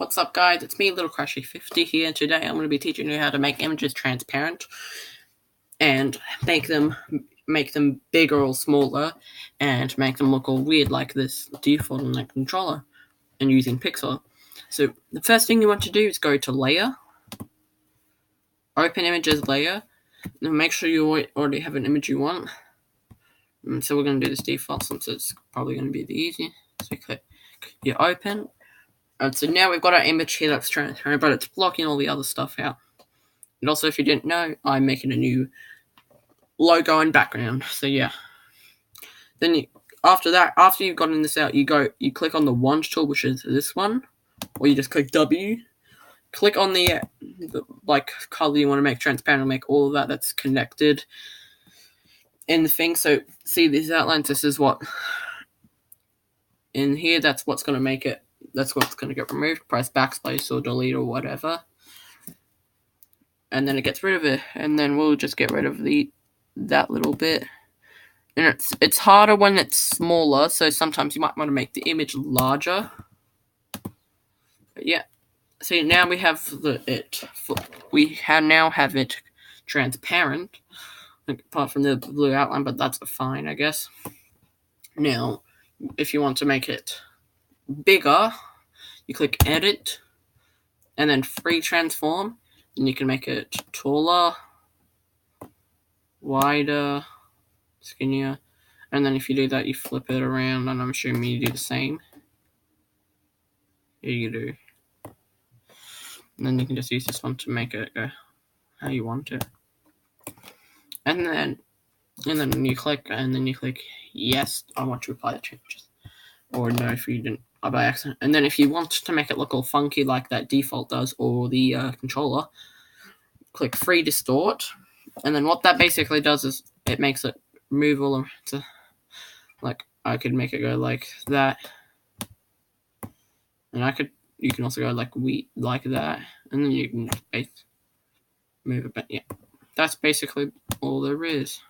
What's up, guys? It's me, Little Crashy50 here, and today I'm going to be teaching you how to make images transparent and make them bigger or smaller and make them look all weird like this default on that controller and using Pixlr. So the first thing you want to do is go to Layer, Open Images Layer, and make sure you already have an image you want. And so we're going to do this default since it's probably going to be the easiest. So click your Open. And so now we've got our image here that's transparent, but it's blocking all the other stuff out. And also, if you didn't know, I'm making a new logo and background. So yeah. Then after you've gotten this out, you click on the wand tool, which is this one, or you just click W. Click on the color you want to make transparent, and make all of that's connected in the thing. So see these outlines. This is what in here. That's what's going to make it. That's what's going to get removed. Press backspace or delete or whatever. And then it gets rid of it. And then we'll just get rid of that little bit. And it's harder when it's smaller, so sometimes you might want to make the image larger. But yeah. See, now we have now have it transparent, apart from the blue outline, but that's fine, I guess. Now, if you want to make it bigger, you click Edit, and then Free Transform, and you can make it taller, wider, skinnier, and then if you do that, you flip it around, and I'm assuming you do the same. Here you do. And then you can just use this one to make it go how you want it. And then you click, yes, I want to apply the changes. Or no, if you didn't, by accident. And then if you want to make it look all funky like that default does, or the controller, click Free Distort. And then what that basically does is it makes it move all to, like, I could make it go like that. And you can also go like that. And then you can just move it back. Yeah. That's basically all there is.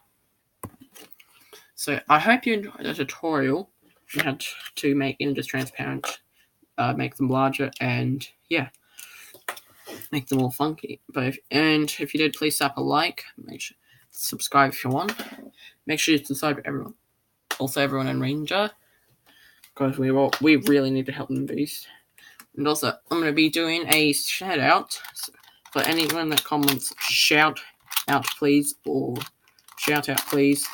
So I hope you enjoyed the tutorial on how to make images transparent, make them larger, and yeah, make them all funky. If you did, please slap a like. Make sure to subscribe if you want. Make sure you subscribe to everyone. Also, everyone in Ranger, because we really need to help them boost. And also, I'm going to be doing a shout out for anyone that comments shout out please or shout out please.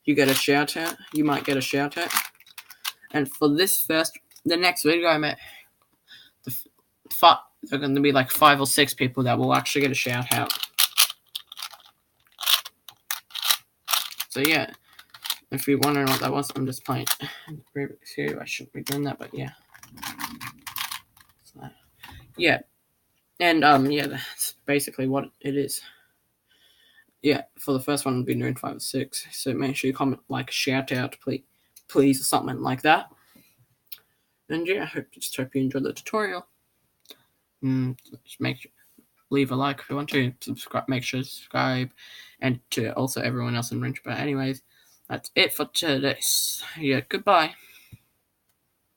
You get a shout out. You might get a shout out. And for the next video I make, there are going to be like 5 or 6 people that will actually get a shout out. So yeah, if you're wondering what that was, I'm just playing. I shouldn't be doing that, but yeah. So, yeah. And yeah, that's basically what it is. Yeah, for the first one, we'll be doing 5 or 6. So make sure you comment like shout out, please, or something like that. And yeah, I just hope you enjoyed the tutorial. Just leave a like if you want to. Subscribe, make sure to subscribe, and to also everyone else in Ranch. But anyways, that's it for today. Yeah, goodbye.